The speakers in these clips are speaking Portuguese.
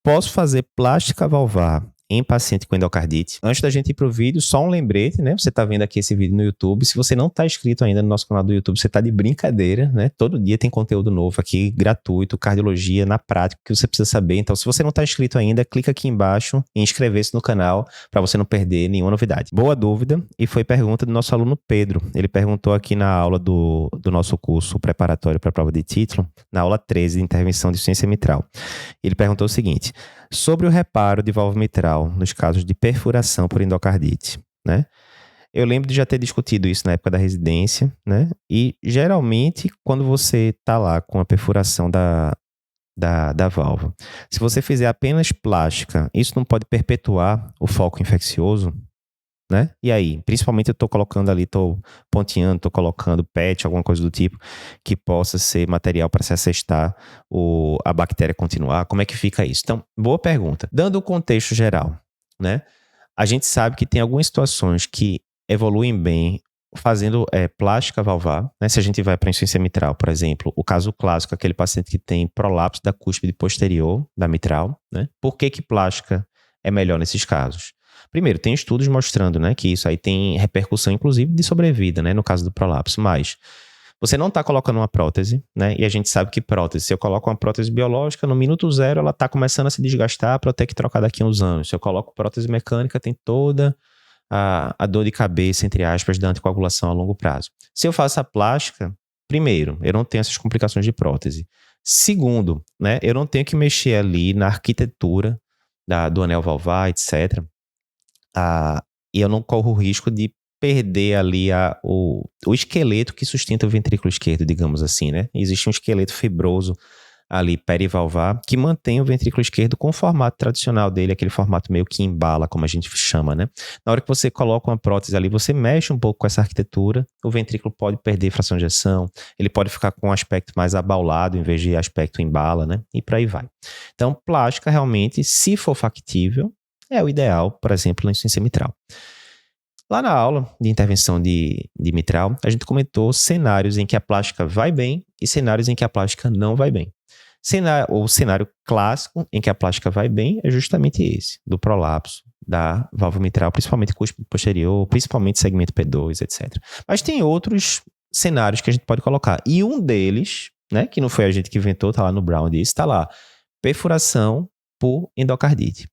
Posso fazer plástica valvar em paciente com endocardite? Antes da gente ir pro vídeo, só um lembrete, né? Você tá vendo aqui esse vídeo no YouTube. Se você não tá inscrito ainda no nosso canal do YouTube, você tá de brincadeira, né? Todo dia tem conteúdo novo aqui, gratuito, cardiologia, na prática, que você precisa saber. Então, se você não tá inscrito ainda, clica aqui embaixo em inscrever-se no canal para você não perder nenhuma novidade. Boa dúvida, e foi pergunta do nosso aluno Pedro. Ele perguntou aqui na aula do nosso curso preparatório para a prova de título, na aula 13 de intervenção de insuficiência mitral. Ele perguntou o seguinte: sobre o reparo de válvula mitral nos casos de perfuração por endocardite, né? Eu lembro de já ter discutido isso na época da residência, né? E geralmente, quando você tá lá com a perfuração da válvula, se você fizer apenas plástica, isso não pode perpetuar o foco infeccioso, né? E aí, principalmente eu tô colocando ali, tô ponteando, tô colocando PET, alguma coisa do tipo, que possa ser material para se assestar a bactéria continuar. Como é que fica isso? Então, boa pergunta. Dando o contexto geral, né? A gente sabe que tem algumas situações que evoluem bem fazendo plástica valvar, né? Se a gente vai para insuficiência mitral, por exemplo, o caso clássico, aquele paciente que tem prolapso da cúspide posterior da mitral, né? Por que plástica é melhor nesses casos? Primeiro, tem estudos mostrando, né, que isso aí tem repercussão, inclusive, de sobrevida, né, no caso do prolapso. Mas você não está colocando uma prótese, né, e a gente sabe que prótese, se eu coloco uma prótese biológica, no minuto zero ela está começando a se desgastar para eu ter que trocar daqui a uns anos. Se eu coloco prótese mecânica, tem toda a dor de cabeça, entre aspas, da anticoagulação a longo prazo. Se eu faço a plástica, primeiro, eu não tenho essas complicações de prótese. Segundo, né, eu não tenho que mexer ali na arquitetura do anel valvar, etc., e eu não corro o risco de perder ali o esqueleto que sustenta o ventrículo esquerdo, digamos assim, né? Existe um esqueleto fibroso ali perivalvar que mantém o ventrículo esquerdo com o formato tradicional dele, aquele formato meio que embala, como a gente chama, né? Na hora que você coloca uma prótese ali, você mexe um pouco com essa arquitetura, o ventrículo pode perder fração de ejeção, ele pode ficar com um aspecto mais abaulado em vez de aspecto embala, né? E por aí vai. Então, plástica realmente, se for factível, é o ideal, por exemplo, na insuficiência mitral. Lá na aula de intervenção de mitral, a gente comentou cenários em que a plástica vai bem e cenários em que a plástica não vai bem. O cenário clássico em que a plástica vai bem é justamente esse, do prolapso da válvula mitral, principalmente cúspide posterior, principalmente segmento P2, etc. Mas tem outros cenários que a gente pode colocar. E um deles, né, que não foi a gente que inventou, tá lá no Brown, está lá, perfuração por endocardite.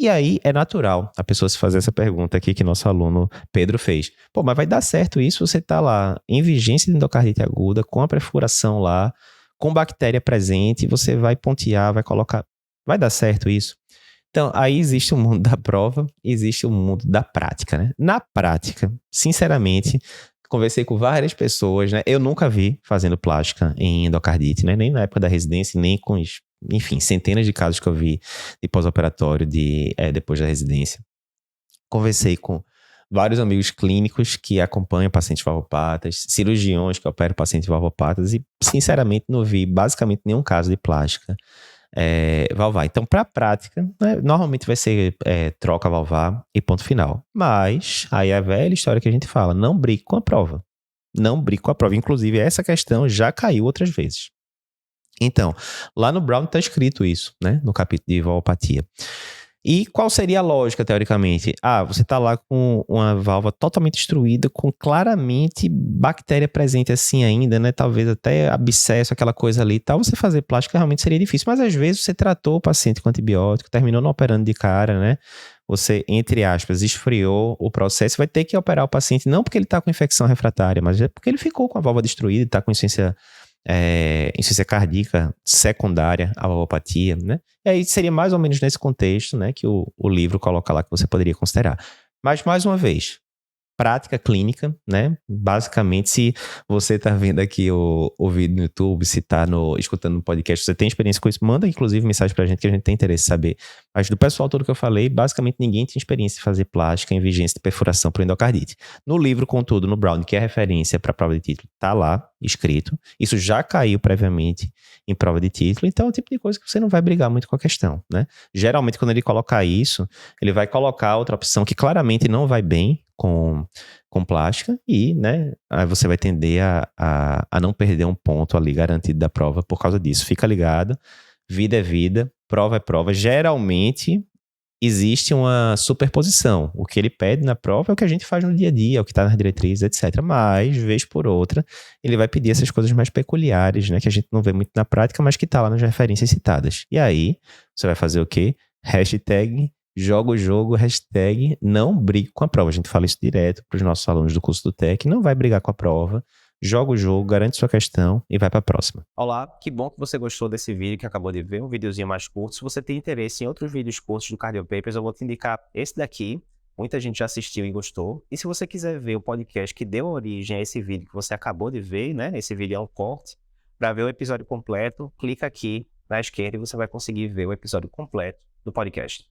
E aí é natural a pessoa se fazer essa pergunta aqui que nosso aluno Pedro fez. Pô, mas vai dar certo isso? Você tá lá em vigência de endocardite aguda, com a perfuração lá, com bactéria presente, você vai pontear, vai colocar... Vai dar certo isso? Então, aí existe o mundo da prova, existe o mundo da prática, né? Na prática, sinceramente, conversei com várias pessoas, né? Eu nunca vi fazendo plástica em endocardite, né? Nem na época da residência, nem com... Enfim, centenas de casos que eu vi de pós-operatório depois da residência. Conversei com vários amigos clínicos que acompanham pacientes valvopatas, cirurgiões que operam pacientes valvopatas e, sinceramente, não vi basicamente nenhum caso de plástica valvar. Então, para a prática, né, normalmente vai ser troca valvar e ponto final. Mas, aí é a velha história que a gente fala, não brinque com a prova. Não brinque com a prova. Inclusive, essa questão já caiu outras vezes. Então, lá no Brown está escrito isso, né? No capítulo de valvopatia. E qual seria a lógica, teoricamente? Você está lá com uma válvula totalmente destruída, com claramente bactéria presente assim ainda, né? Talvez até abscesso, aquela coisa ali e tal. Você fazer plástica realmente seria difícil. Mas às vezes você tratou o paciente com antibiótico, terminou não operando de cara, né? Você, entre aspas, esfriou o processo, vai ter que operar o paciente, não porque ele está com infecção refratária, mas é porque ele ficou com a válvula destruída e está com insuficiência cardíaca secundária à valvopatia, né? E aí seria mais ou menos nesse contexto, né, que o livro coloca lá que você poderia considerar. Mas, mais uma vez, prática clínica, né? Basicamente, se você está vendo aqui o vídeo no YouTube, se está escutando no podcast, você tem experiência com isso, manda inclusive mensagem pra gente que a gente tem interesse em saber. Mas do pessoal todo que eu falei, basicamente ninguém tem experiência em fazer plástica em vigência de perfuração por endocardite. No livro, contudo, no Brown, que é referência para a prova de título, tá lá escrito. Isso já caiu previamente em prova de título, então é o tipo de coisa que você não vai brigar muito com a questão, né? Geralmente, quando ele colocar isso, ele vai colocar outra opção que claramente não vai bem com plástica e, né, aí você vai tender a não perder um ponto ali garantido da prova por causa disso. Fica ligado, vida é vida, prova é prova. Geralmente, existe uma superposição. O que ele pede na prova é o que a gente faz no dia a dia, é o que está nas diretrizes, etc. Mas, vez por outra, ele vai pedir essas coisas mais peculiares, né? Que a gente não vê muito na prática, mas que está lá nas referências citadas. E aí, você vai fazer o quê? Hashtag joga o jogo, hashtag não brigue com a prova. A gente fala isso direto para os nossos alunos do curso do TEC. Não vai brigar com a prova. Joga o jogo, garante sua questão e vai para a próxima. Olá, que bom que você gostou desse vídeo que acabou de ver, um videozinho mais curto. Se você tem interesse em outros vídeos curtos do Cardio Papers, eu vou te indicar esse daqui. Muita gente já assistiu e gostou. E se você quiser ver o podcast que deu origem a esse vídeo que você acabou de ver, né? Esse vídeo é um corte. Para ver o episódio completo, clica aqui na esquerda e você vai conseguir ver o episódio completo do podcast.